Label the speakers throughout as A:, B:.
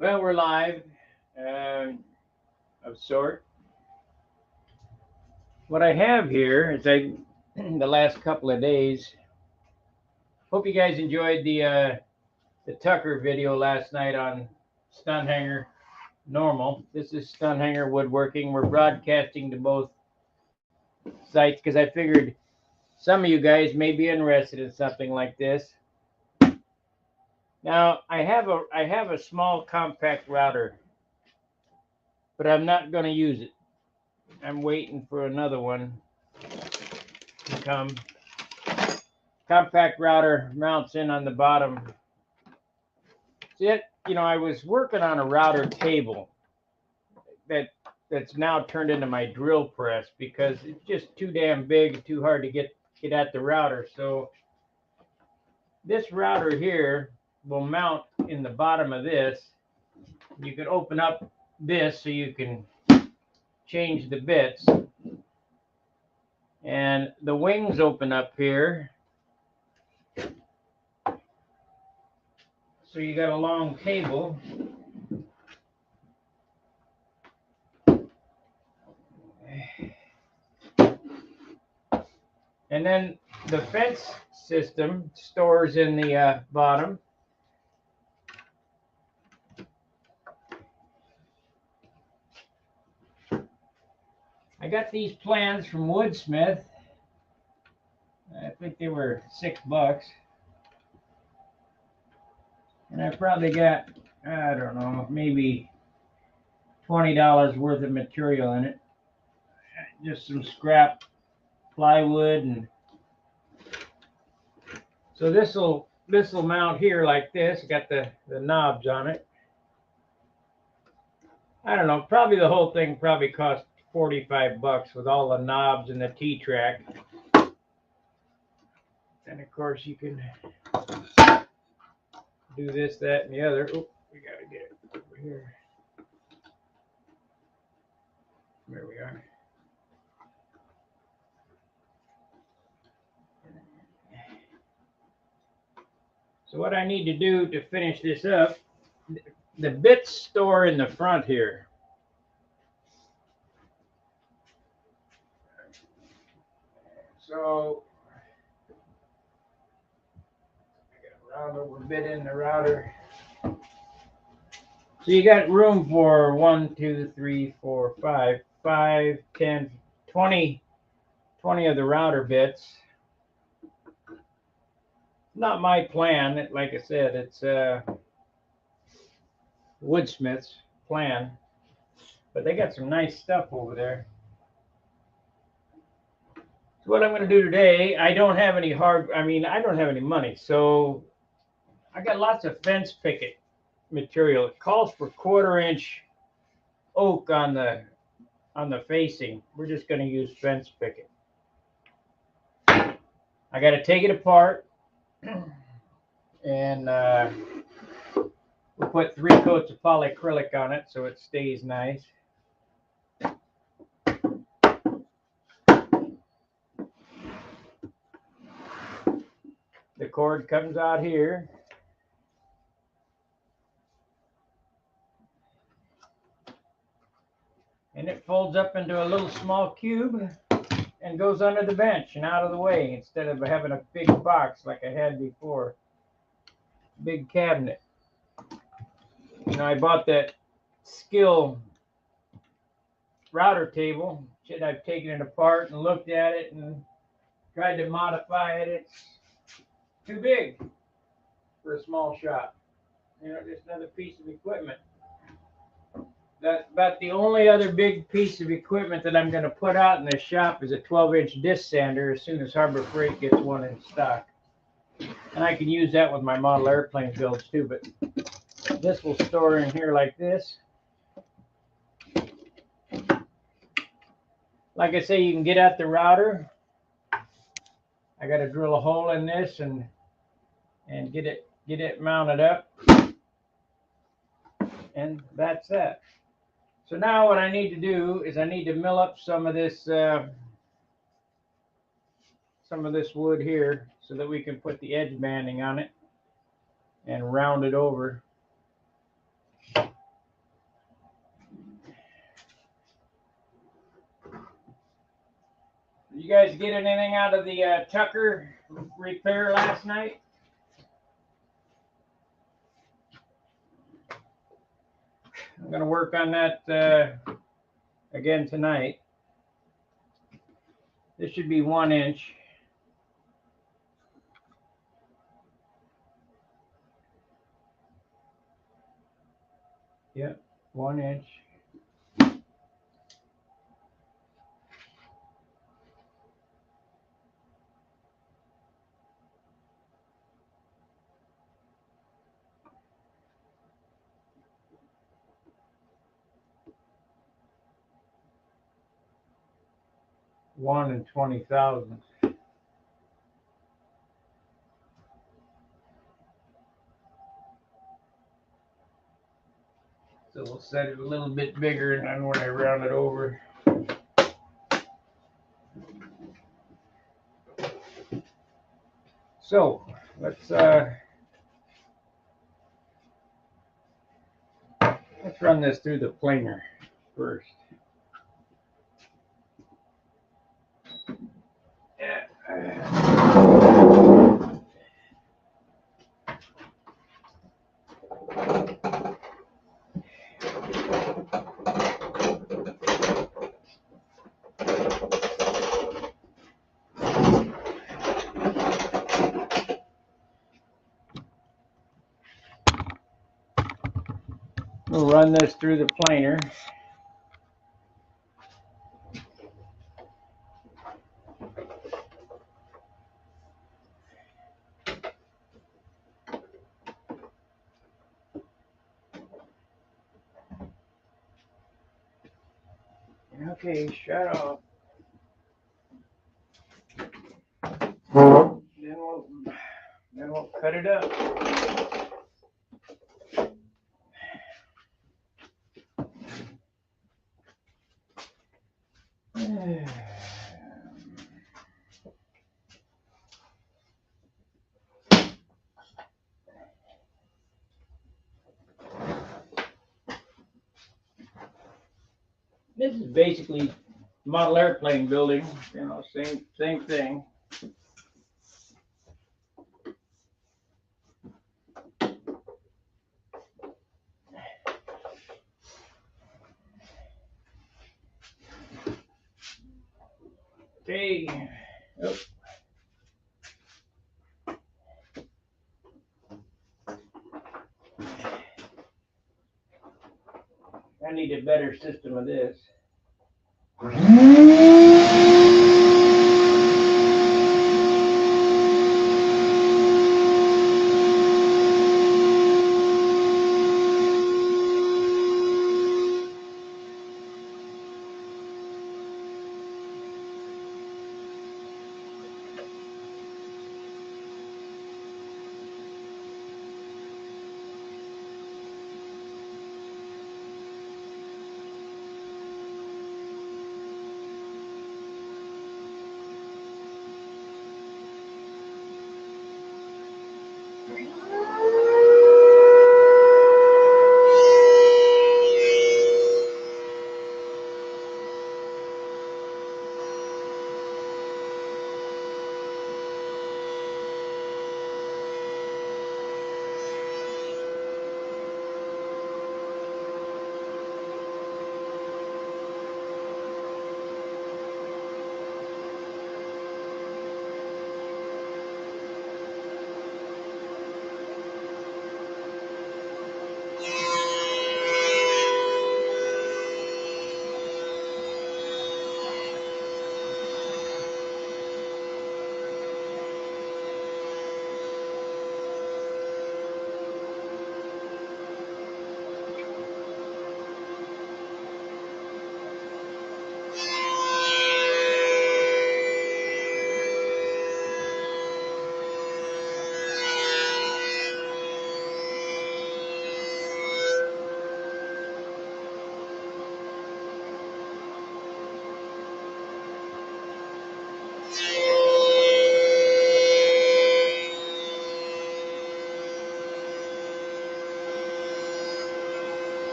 A: Well, we're live, of sort. What I have here is the last couple of days. Hope you guys enjoyed the Tucker video last night on stun hanger normal. This is stun hanger woodworking. We're broadcasting to both sites because I figured some of you guys may be interested in something like this. Now I have a small compact router, but I'm not going to use it. I'm waiting for another one to come. Compact router mounts in on the bottom. See it? I was working on a router table that that's now turned into my drill press because it's just too damn big, too hard to get at the router. So this router here will mount in the bottom of this. You can open up this so you can change the bits. And the wings open up here. So you got a long table. And then the fence system stores in the bottom. I got these plans from Woodsmith. I think they were $6. And I probably got, I don't know, maybe $20 worth of material in it. Just some scrap plywood, and so this'll mount here like this. Got the knobs on it. I don't know, probably the whole thing probably cost $45 with all the knobs and the T-track. And of course you can do this, that, and the other. Oh, we gotta get it over here. There we are. So what I need to do to finish this up, the bits store in the front here. So I got a round over bit in the router. So you got room for 1, 2, 3, 4, 5, 10, 20 of the router bits. Not my plan. Like I said, it's Woodsmith's plan. But they got some nice stuff over there. So what I'm going to do today, I don't have any I don't have any money. So I got lots of fence picket material. It calls for 1/4-inch oak on the facing. We're just going to use fence picket. I got to take it apart, and we'll put 3 coats of polyacrylic on it so it stays nice. The cord comes out here. And it folds up into a little small cube and goes under the bench and out of the way instead of having a big box like I had before. Big cabinet. I bought that Skill router table. I've taken it apart and looked at it and tried to modify it. It's too big for a small shop. Just another piece of equipment. That's about the only other big piece of equipment that I'm going to put out in this shop is a 12-inch disc sander as soon as Harbor Freight gets one in stock. And I can use that with my model airplane builds too, but this will store in here like this. Like I say, you can get at the router. I got to drill a hole in this and get it mounted up. And that's that. So now what I need to do is I need to mill up some of this wood here so that we can put the edge banding on it and round it over. You guys get anything out of the Tucker repair last night? I'm going to work on that again tonight. This should be 1 inch. Yep, 1 inch. One in 20,000. So we'll set it a little bit bigger, and then when I round it over. So let's run this through the planer first. We'll run this through the planer. Okay, shut off. Then we'll cut it up. This is basically model airplane building, you know, same thing. Okay. Oh. I need a better system of this.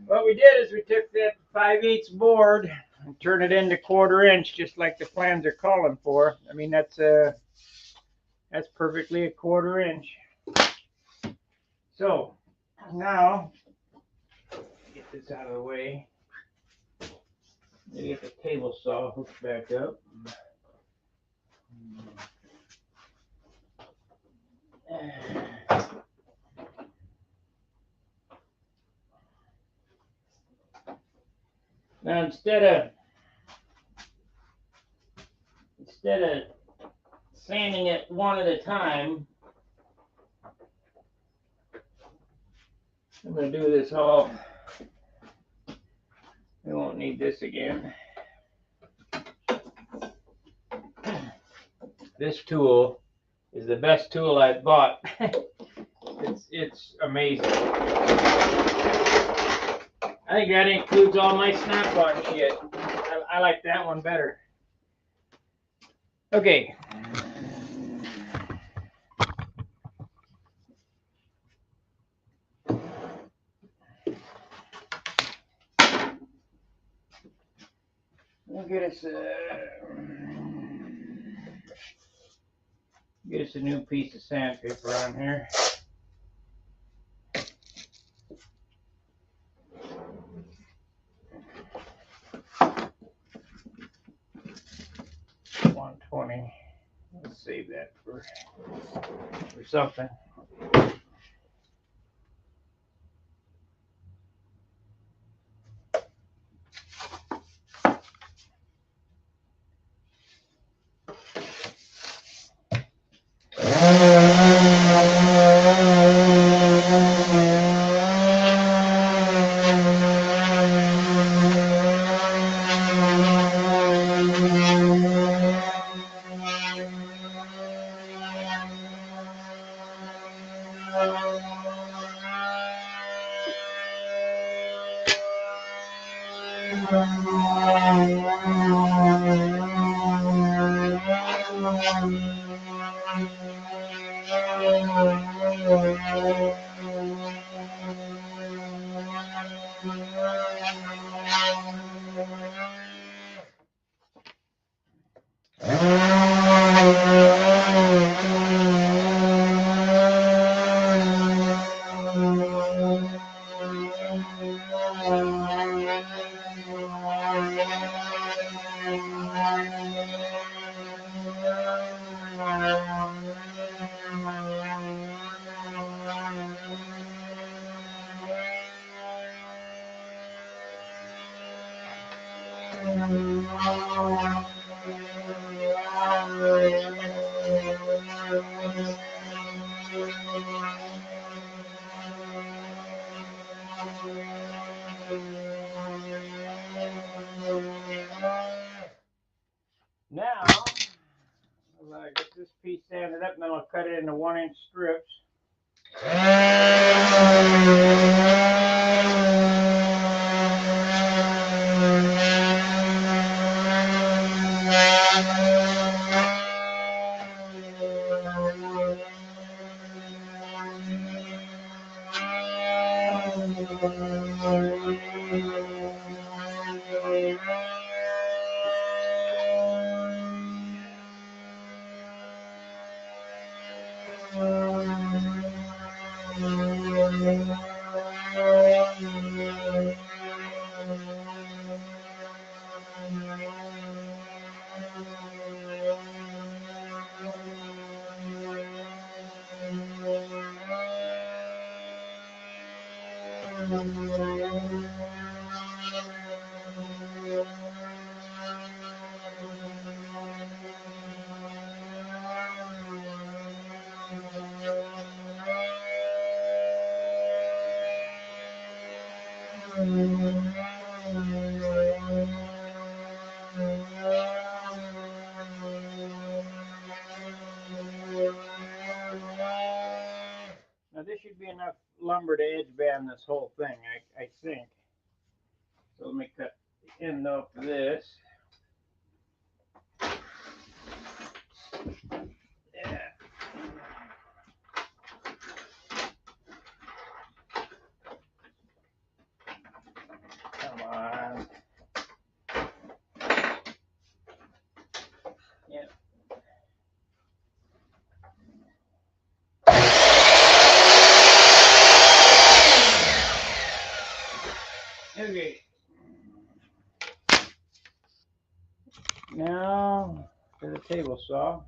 A: What we did is we took that 5/8 board and turned it into 1/4 inch, just like the plans are calling for. I mean, that's perfectly a 1/4 inch. So now, get this out of the way. Get the table saw hooked back up. Now instead of sanding it one at a time, I'm going to do this all. We won't need this again. This tool is the best tool I've bought. It's amazing. I think that includes all my snap-on shit. I like that one better. Okay. We'll get us a new piece of sandpaper on here. $120. Let's save that for something. Now, I get this piece sanded up, and then I'll cut it into 1-inch strips. Now this should be enough lumber to edge band this whole thing, I think. So let me cut the end off of this. Yeah. Come on. Yeah. Okay. Now to the table saw.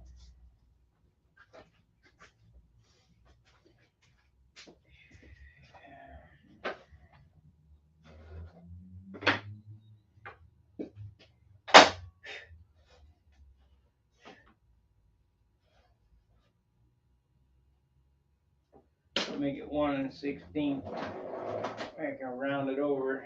A: Make it 1 1/16. I can round it over.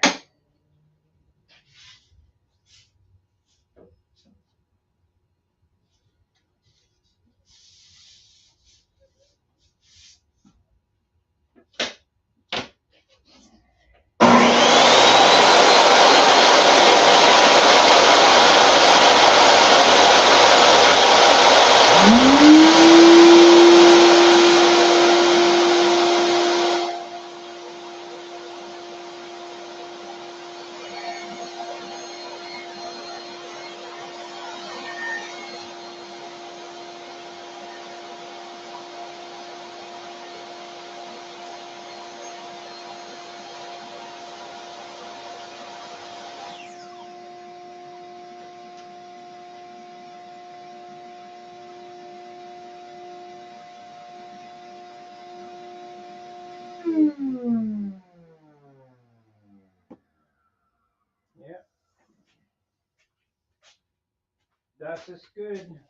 A: Yeah. That's just good.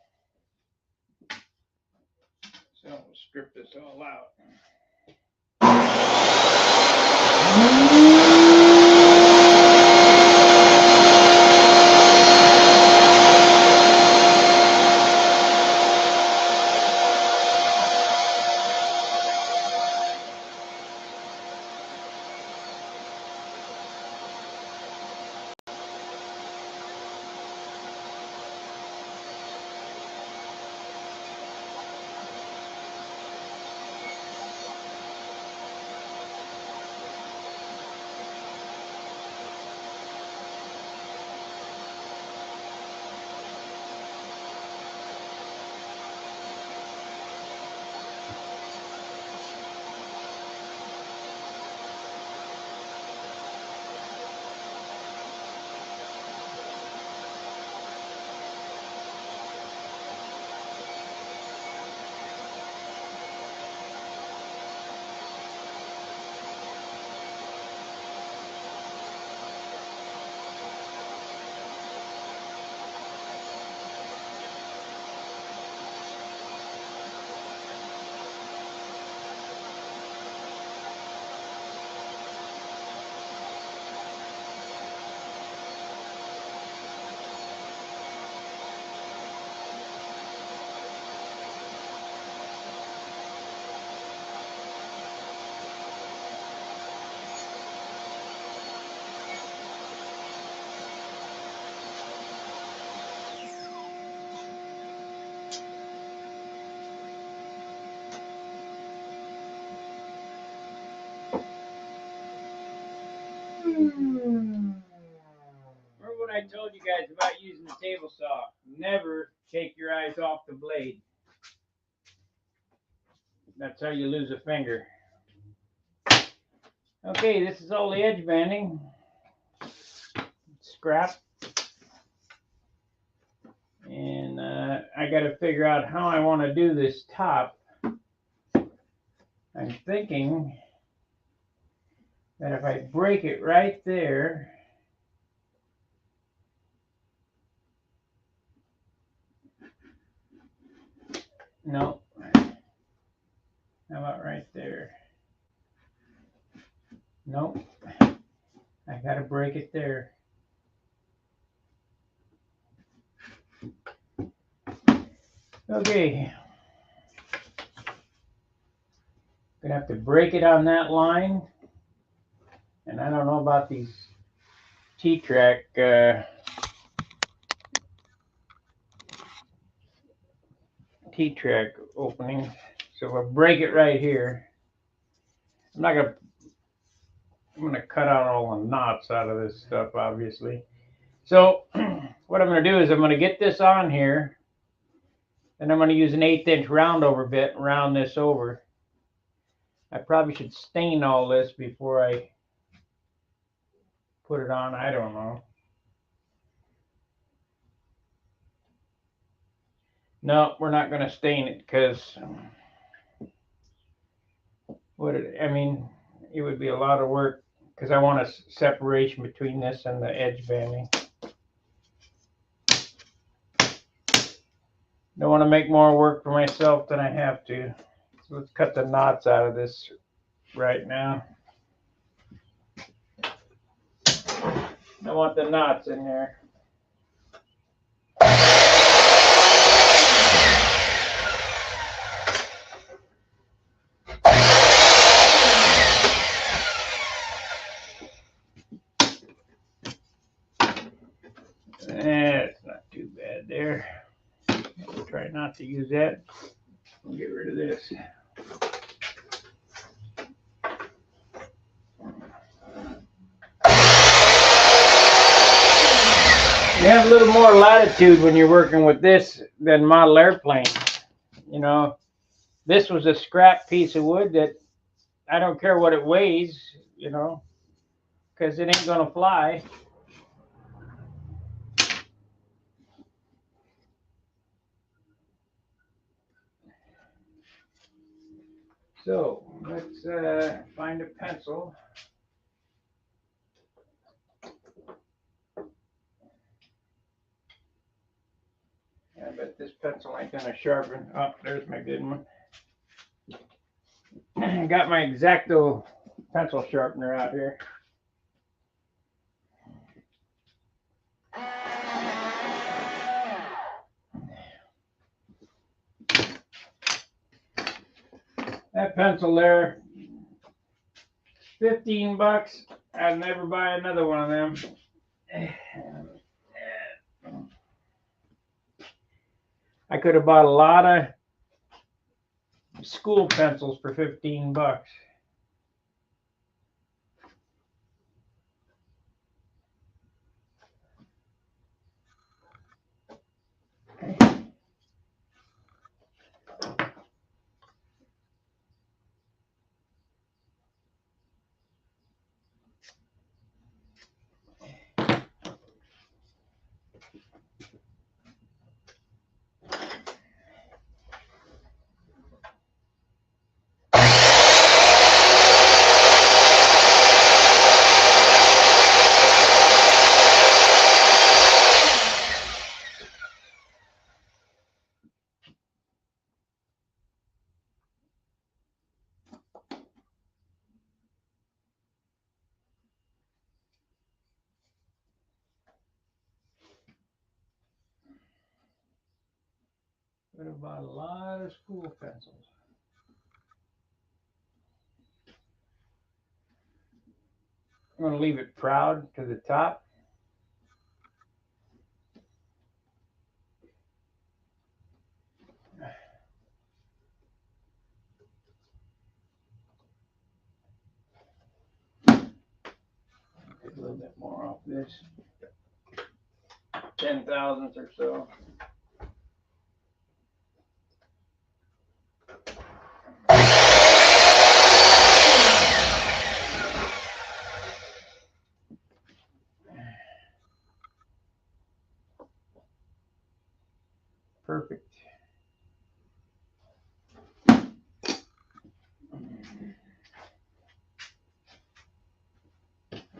A: So we'll strip this all out. Remember what I told you guys about using the table saw? Never take your eyes off the blade. That's how you lose a finger. Okay, this is all the edge banding. Scrap. And I got to figure out how I want to do this top. I'm thinking that if I break it right there, no, how about right there? Nope, I got to break it there. Okay, gonna have to break it on that line, and I don't know about these T-track openings. So if I break it right here, I'm gonna cut out all the knots out of this stuff, obviously. So what I'm gonna do is I'm gonna get this on here, and I'm gonna use an 1/8 inch round over bit and round this over. I probably should stain all this before I put it on. I don't know. No, we're not gonna stain it because it would be a lot of work because I want a separation between this and the edge banding. Don't want to make more work for myself than I have to. So let's cut the knots out of this right now. I want the knots in there. That's not too bad there. I'll try not to use that. I'll get rid of this. You have a little more latitude when you're working with this than model airplanes. You know, this was a scrap piece of wood that I don't care what it weighs, you know, because it ain't gonna fly. So let's find a pencil. I bet this pencil ain't gonna sharpen. Oh, there's my good one. I got my X-Acto pencil sharpener out here. That pencil there, 15 bucks. I'd never buy another one of them. I could have bought a lot of school pencils for 15 bucks. Could have bought a lot of school pencils. I'm going to leave it proud to the top. a little bit more off this. 10 thousandths or so. Perfect.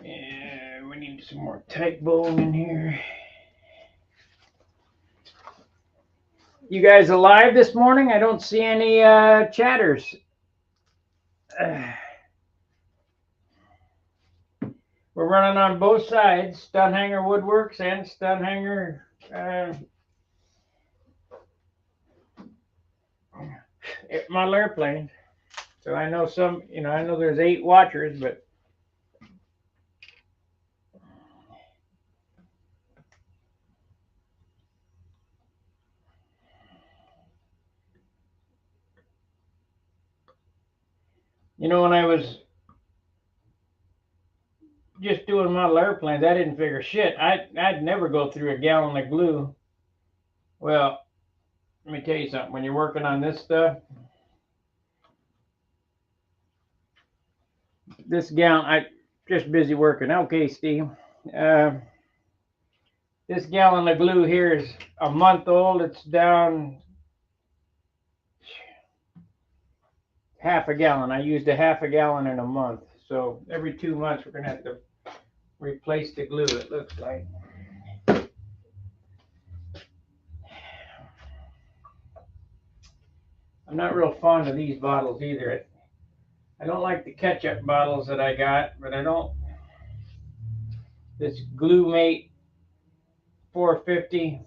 A: Yeah, we need some more tight bowling in here. You guys alive this morning? I don't see any chatters. We're running on both sides, Stunhanger Woodworks and Stunhanger model airplanes. So I know some, I know there's 8 watchers, but when I was just doing model airplanes, I didn't figure shit. I'd never go through a gallon of glue. Well, let me tell you something. When you're working on this stuff, this gallon, I just busy working. Okay, Steve. This gallon of glue here is a month old. It's down half a gallon. I used a half a gallon in a month. So every 2 months, we're going to have to replace the glue, it looks like. I'm not real fond of these bottles either. I don't like the ketchup bottles that I got, but I don't. This Glue Mate 450,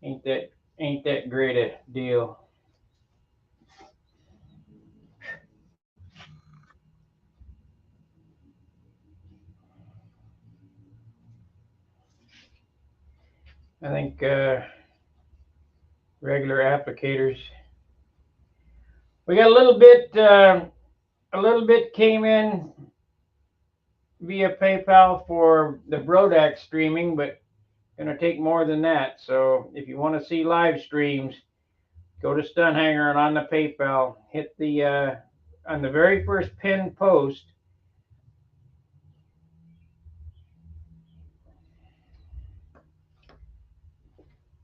A: ain't that great a deal. I think regular applicators. We got a little bit came in via PayPal for the Brodax streaming, but gonna take more than that. So if you want to see live streams, go to Stunhanger and on the PayPal, hit the on the very first pinned post.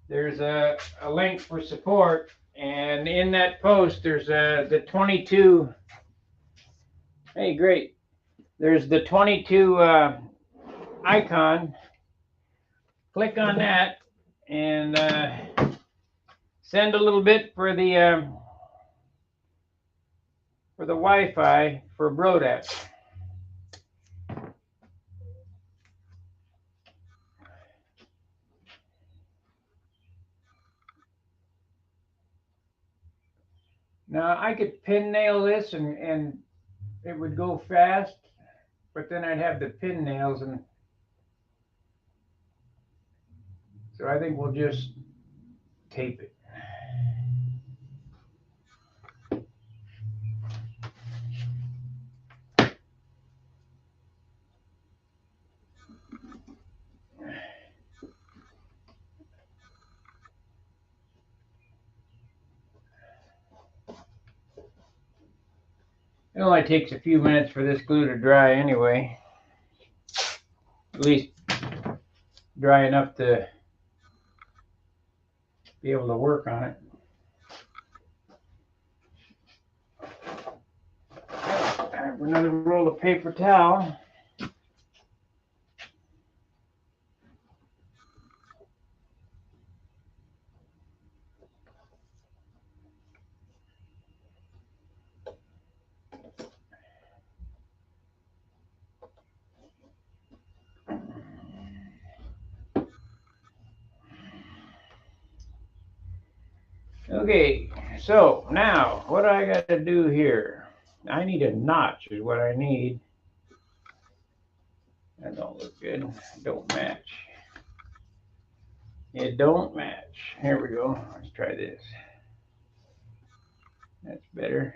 A: There's a link for support, and in that post there's the 22. Hey, great. There's the 22 icon. Click on that and send a little bit for the Wi-Fi for Brodax. Now I could pin nail this and it would go fast, but then I'd have the pin nails, and so I think we'll just tape it. It only takes a few minutes for this glue to dry anyway. At least dry enough to be able to work on it. I have another roll of paper towel. Okay, so now what do I got to do here? I need a notch is what I need. That don't look good. Don't match. It don't match. Here we go. Let's try this. That's better.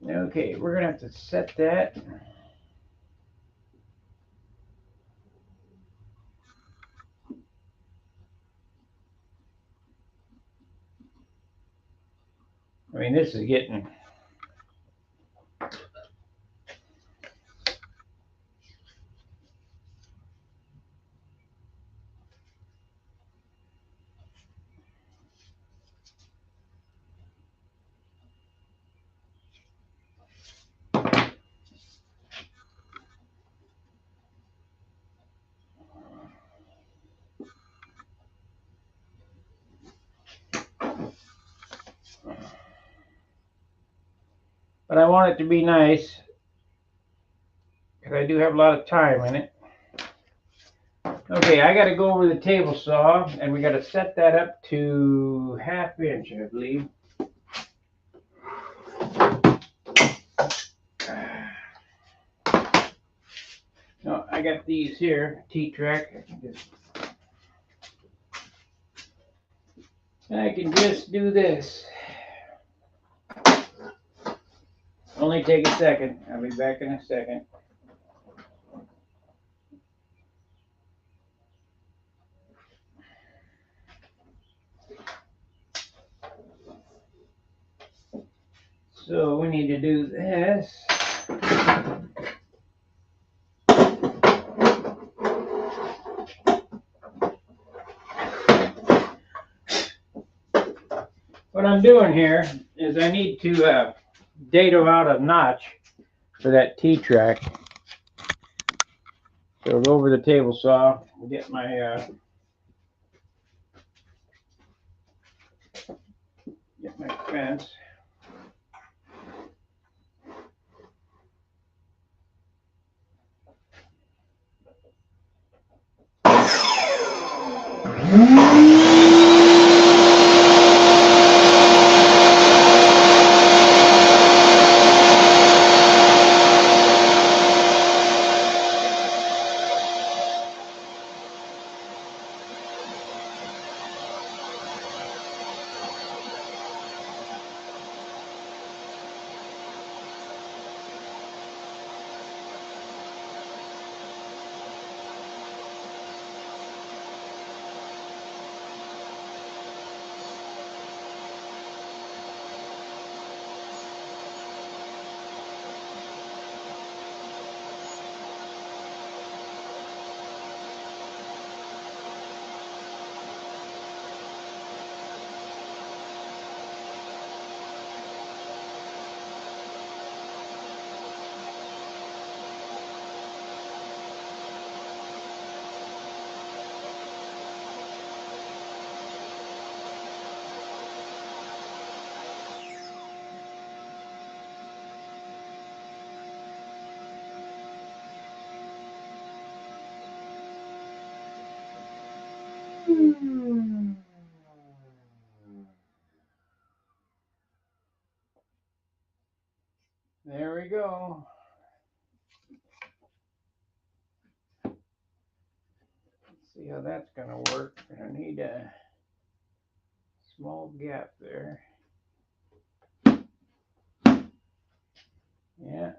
A: Okay, we're gonna have to set that. I mean, this is getting. But I want it to be nice, because I do have a lot of time in it. Okay, I got to go over the table saw, and we got to set that up to 1/2 inch, I believe. No, I got these here, T-track. I can just do this. Only take a second. I'll be back in a second. So we need to do this. What I'm doing here is I need to dado out a notch for that T-track. So I'll go over the table saw, get my fence. There we go. Let's see how that's going to work. I need a small gap there. Yeah.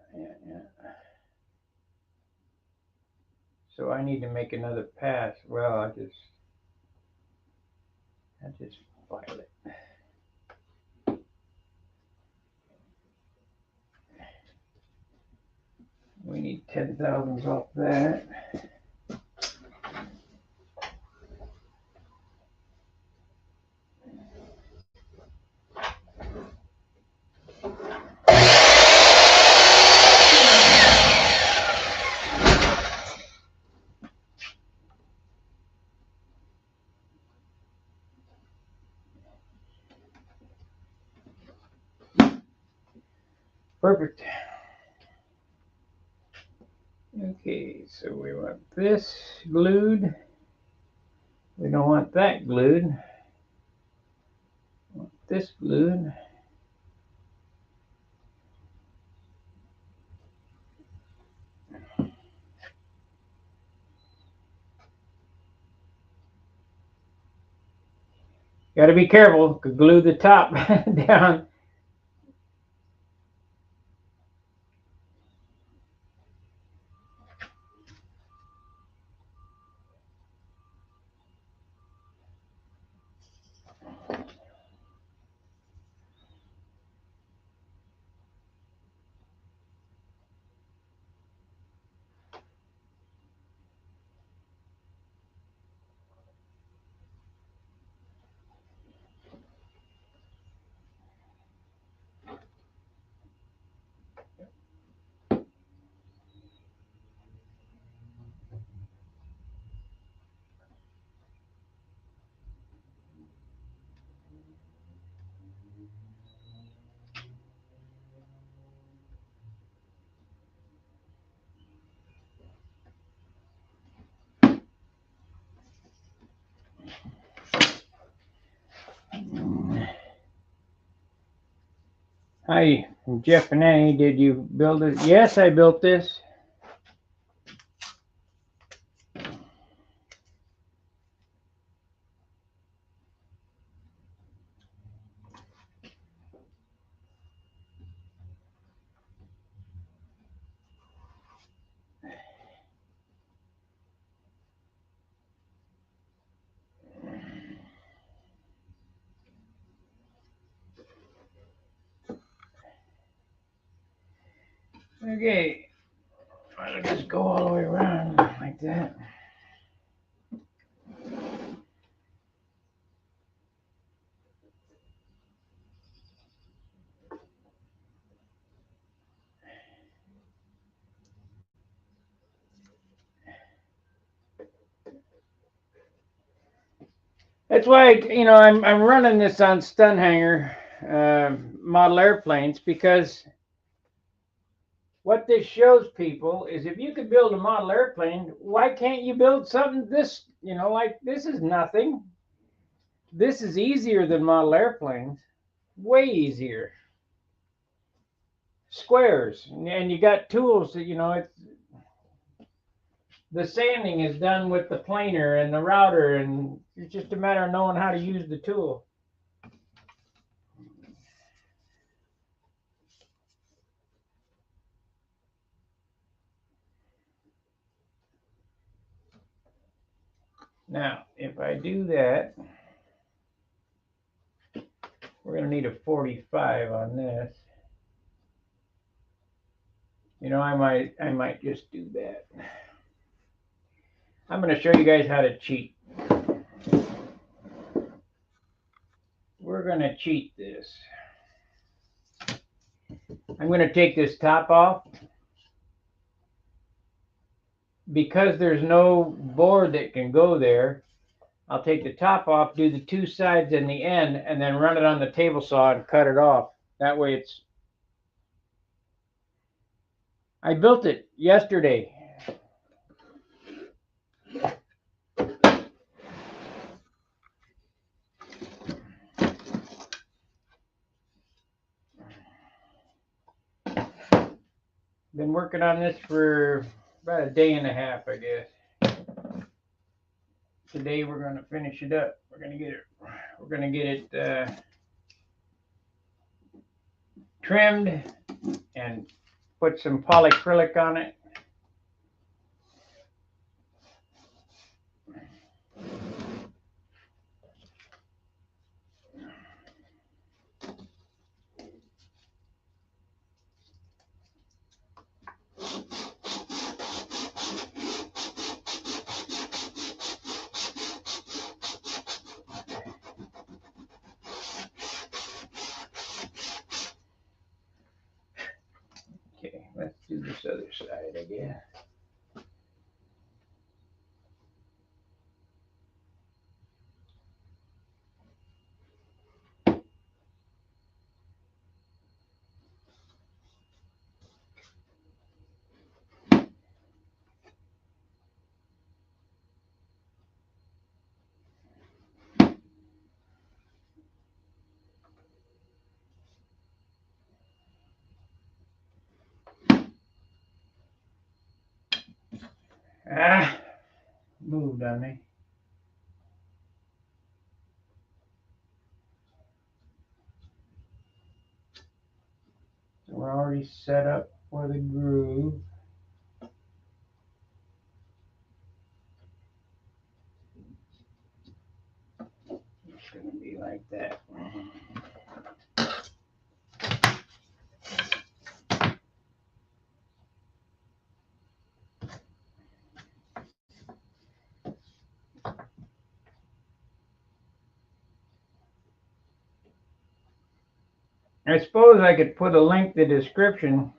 A: So I need to make another pass. Well, I just file it. We need 10 thousandths off that. Perfect. Okay, so we want this glued. We don't want that glued. We want this glued. Got to be careful. Could glue the top down. Hi, Jeff and Annie. Did you build it? Yes, I built this. Okay, I'll just go all the way around like that. That's why, I'm running this on stun hanger model airplanes, because what this shows people is if you could build a model airplane, why can't you build something this, like this is nothing. This is easier than model airplanes, way easier. Squares, and you got tools that, it's the sanding is done with the planer and the router, and it's just a matter of knowing how to use the tool. Now, if I do that, we're going to need a 45 on this. I might just do that. I'm going to show you guys how to cheat. We're going to cheat this. I'm going to take this top off. Because there's no board that can go there, I'll take the top off, do the two sides and the end, and then run it on the table saw and cut it off. That way I built it yesterday. Been working on this for about a day and a half, I guess. Today we're going to finish it up. We're going to get it trimmed and put some polyacrylic on it. Okay, let's do this other side, I guess. Moved on me. So we're already set up for the groove. It's going to be like that. I suppose I could put a link in the description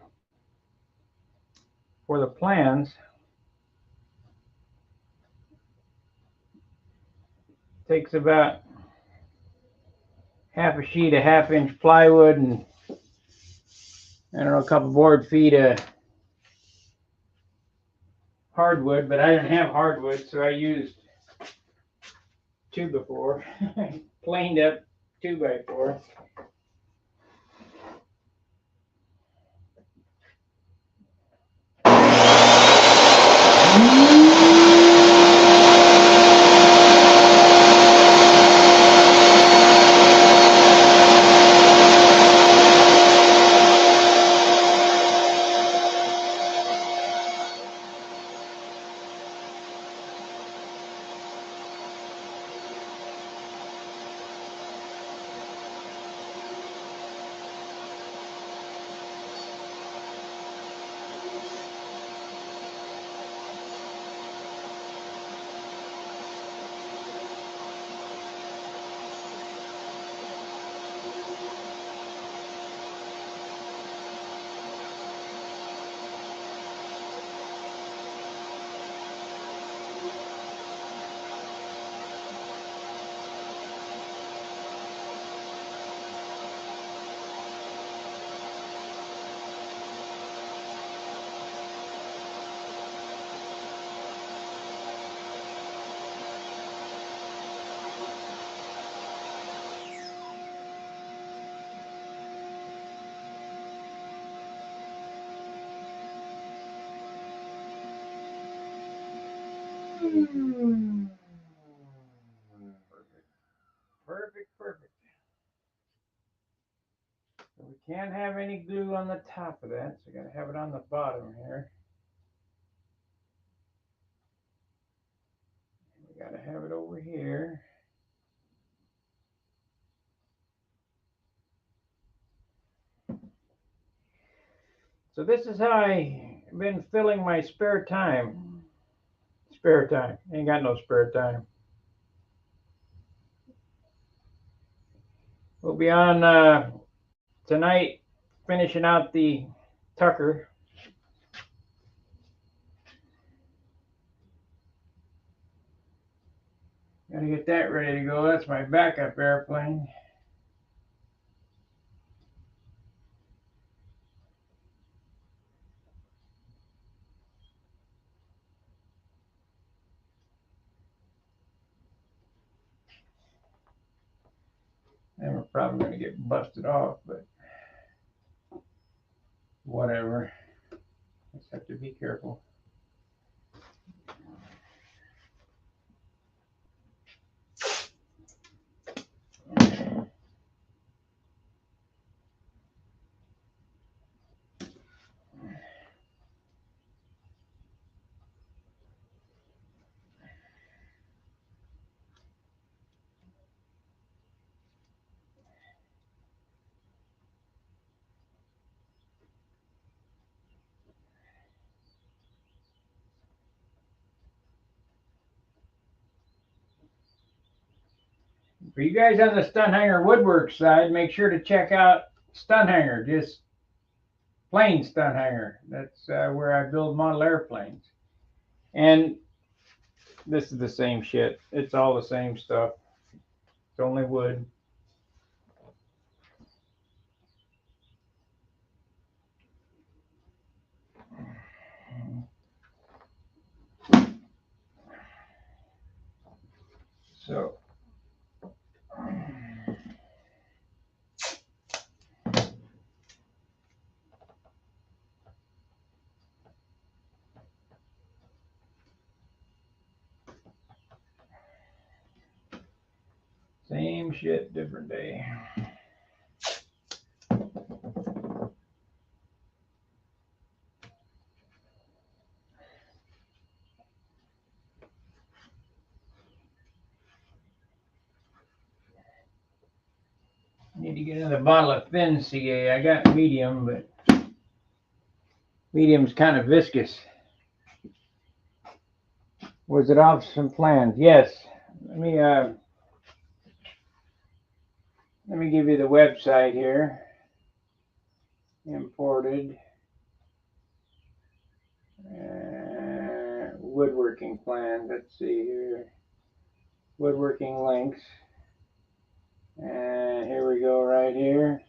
A: for the plans. Takes about half a sheet of half-inch plywood and I don't know, a couple board feet of hardwood, but I didn't have hardwood, so I used 2x4, planed up 2x4. Perfect, perfect. So we can't have any glue on the top of that, so we gotta have it on the bottom here. We gotta have it over here. So this is how I've been filling my spare time. Spare time. Ain't got no spare time. We'll be on tonight finishing out the Tucker. Gotta get that ready to go. That's my backup airplane. And we're probably going to get busted off, but whatever. Just have to be careful. For you guys on the Stunhanger woodwork side, make sure to check out Stunhanger, just plain Stunhanger. That's where I build model airplanes. And this is the same shit. It's all the same stuff. It's only wood. So same shit, different day. Need to get another bottle of thin CA. I got medium, but medium's kind of viscous. Was it off some plans? Yes. Let me give you the website here. Imported woodworking plan. Let's see here. Woodworking links. And here we go right here.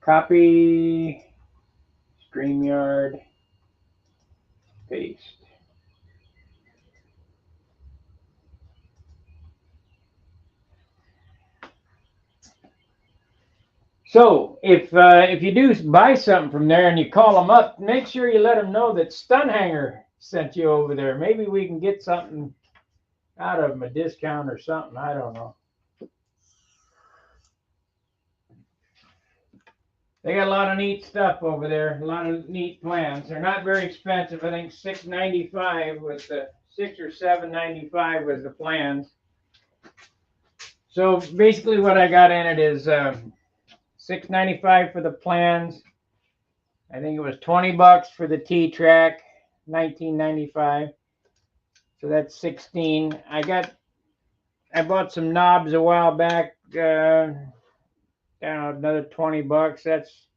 A: Copy, StreamYard, paste. So if you do buy something from there and you call them up, make sure you let them know that Stunhanger sent you over there. Maybe we can get something out of them, a discount or something. I don't know. They got a lot of neat stuff over there. A lot of neat plans. They're not very expensive. I think $6.95 was the $6 or $7.95 was the plans. So basically, what I got in it is $6.95 for the plans. I think it was $20 for the T-Track, $19.95. So that's $16. I bought some knobs a while back. Another $20. That's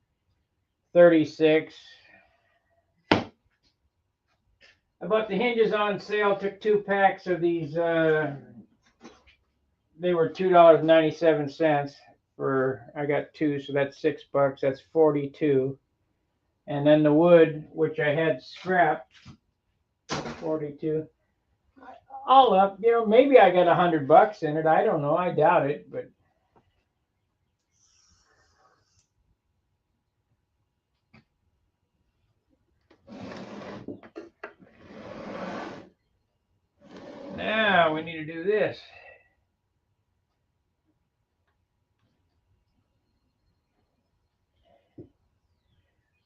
A: $36. I bought the hinges on sale. Took 2 packs of these. They were $2.97 for. I got 2, so that's $6. That's 42. And then the wood, which I had scrapped, 42. All up, maybe I got $100 in it. I don't know. I doubt it, but. need to do this.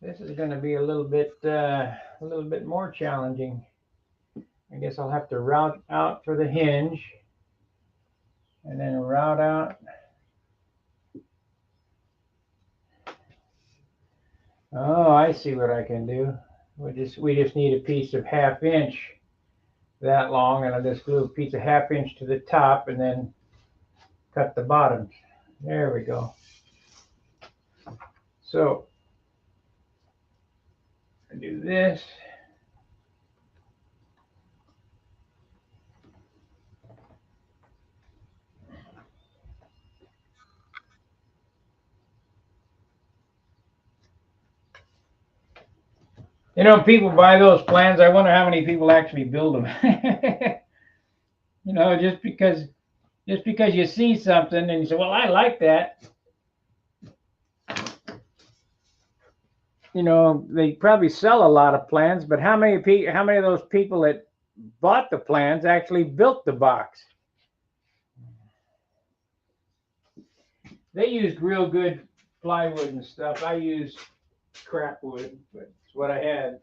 A: This is going to be a little bit more challenging. I guess I'll have to route out for the hinge, and then route out. Oh, I see what I can do. We just need a piece of 1/2 inch that long, and I'll just glue a piece of 1/2 inch to the top, and then cut the bottoms. There we go. So I do this. You know, people buy those plans. I wonder how many people actually build them. You know, just because you see something and you say, "Well, I like that." You know, they probably sell a lot of plans, but how many of those people that bought the plans actually built the box? They used real good plywood and stuff. I used crap wood, but it's what I had.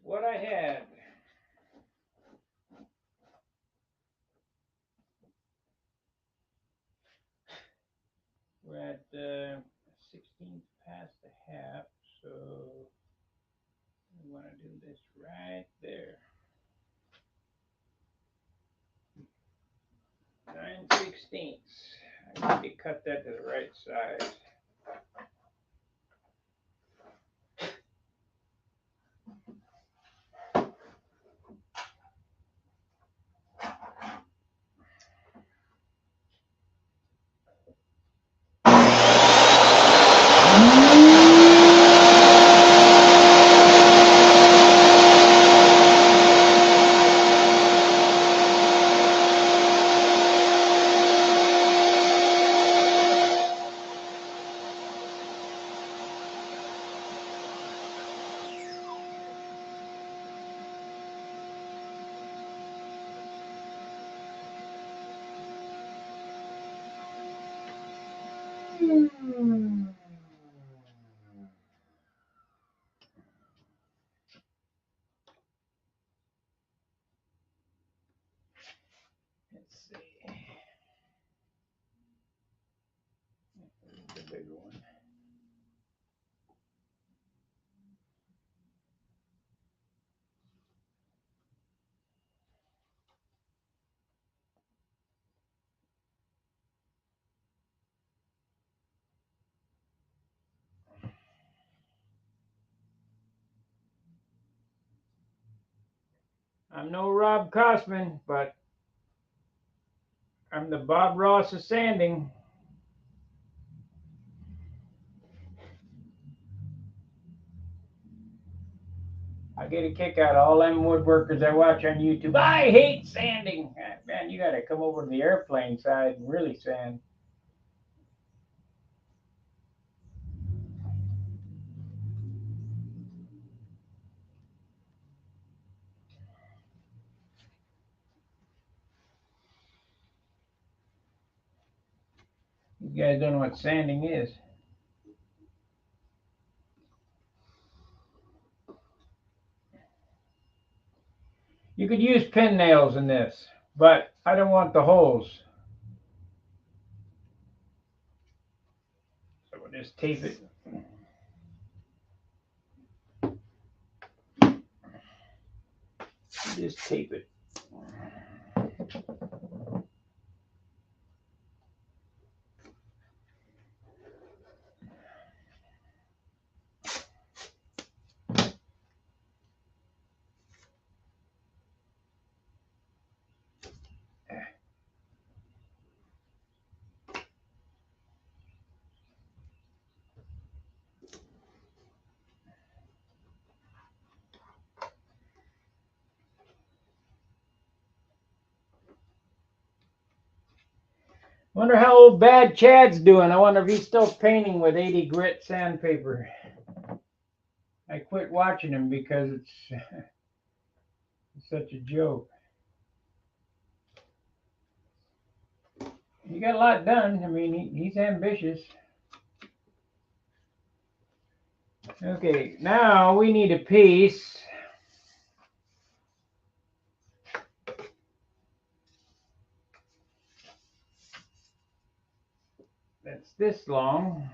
A: What I had. We're at 16 past the half, so we want to do this right there. 9/16. I need to cut that to the right size. Let's see. The bigger one. I'm no Rob Cosman, but I'm the Bob Ross of sanding. I get a kick out of all them woodworkers I watch on YouTube. I hate sanding. Man, you got to come over to the airplane side and really sand. You guys don't know what sanding is. You could use pin nails in this, but I don't want the holes. So we'll just tape it. just tape it. Wonder how old Bad Chad's doing. I wonder if he's still painting with 80 grit sandpaper. I quit watching him because it's such a joke. He got a lot done. I mean, he's ambitious. Okay, now we need a piece. That's this long.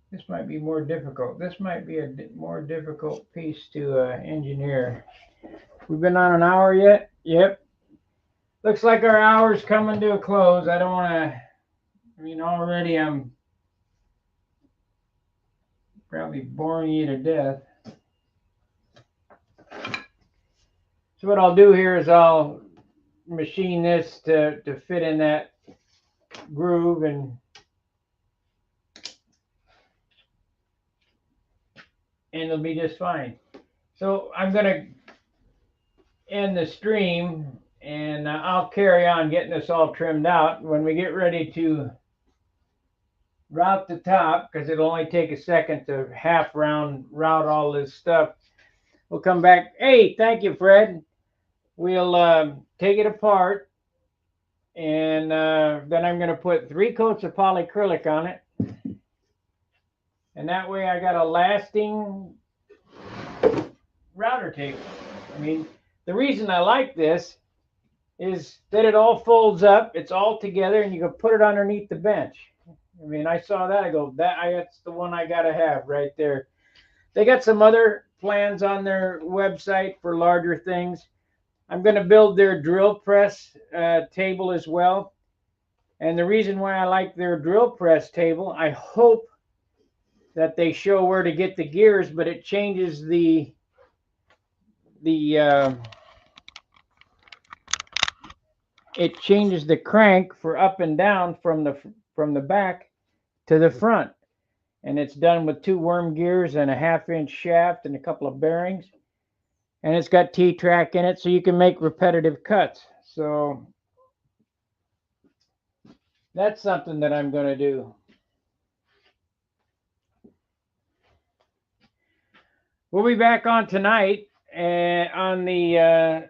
A: This might be more difficult. This might be a more difficult piece to engineer. We've been on an hour yet? Yep. Looks like our hour's coming to a close. I don't want to, I mean, already I'm probably boring you to death. So what I'll do here is I'll machine this to fit in that groove, and it'll be just fine. So I'm going to end the stream, and I'll carry on getting this all trimmed out. When we get ready to route the top, because it'll only take a second to half route all this stuff, we'll come back. Hey, thank you, Fred. We'll take it apart, and then I'm going to put 3 coats of polyacrylic on it, and that way I got a lasting router table. I mean, the reason I like this is that it all folds up, it's all together, and you can put it underneath the bench. I mean, I saw that, I go, that's the one I gotta have right there. They got some other plans on their website for larger things. I'm going to build their drill press table as well. And the reason why I like their drill press table, I hope that they show where to get the gears, but it changes the crank for up and down from the back to the front. And it's done with 2 worm gears and a 1/2-inch shaft and a couple of bearings. And it's got T-track in it, so you can make repetitive cuts. So that's something that I'm going to do. We'll be back on tonight on the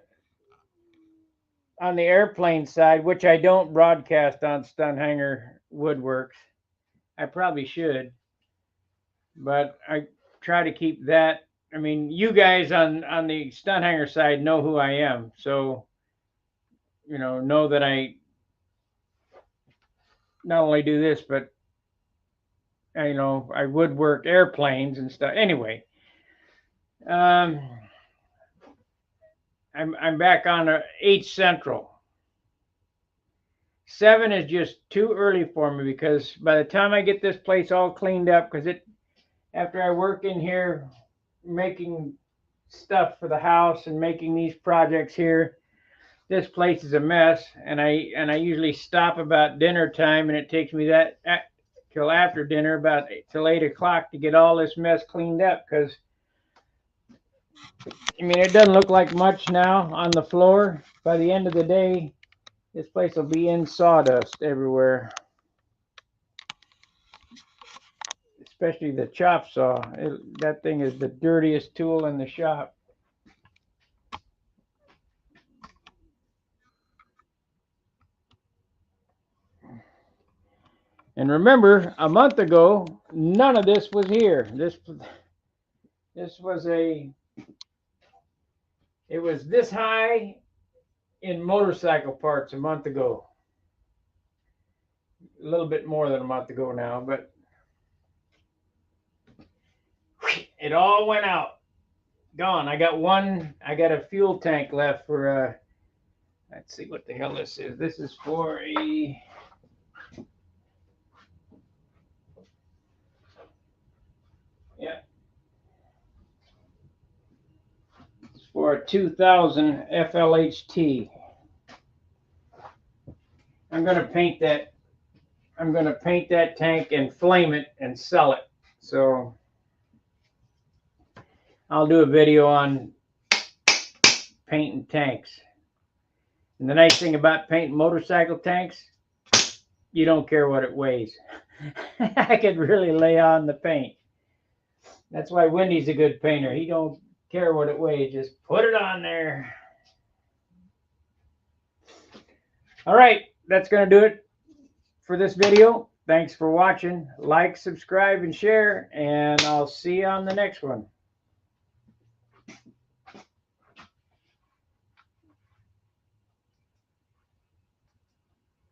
A: airplane side, which I don't broadcast on Stunhanger Woodworks. I probably should, but I try to keep that. I mean, you guys on the Stunhanger side know who I am, so know that I not only do this, but I woodwork airplanes and stuff. Anyway, I'm back on 8 Central. 7 is just too early for me, because by the time I get this place all cleaned up, because after I work in here making stuff for the house and making these projects here, this place is a mess, and I usually stop about dinner time, and it takes me till after dinner, till 8 o'clock, to get all this mess cleaned up. Because I mean, it doesn't look like much now on the floor. By the end of the day, this place will be in sawdust everywhere, especially the chop saw. That thing is the dirtiest tool in the shop. And remember, a month ago, none of this was here. This was it was this high in motorcycle parts a month ago. A little bit more than a month ago now, but it all went out. gone. I got a fuel tank left for, let's see what the hell this is. This is for it's for a 2000 FLHT. I'm going to paint that. I'm going to paint that tank and flame it and sell it. So I'll do a video on painting tanks. And the nice thing about painting motorcycle tanks, you don't care what it weighs. I could really lay on the paint. That's why Wendy's a good painter. He don't care what it weighs. Just put it on there. All right, that's going to do it for this video. Thanks for watching. Like, subscribe, and share, and I'll see you on the next one.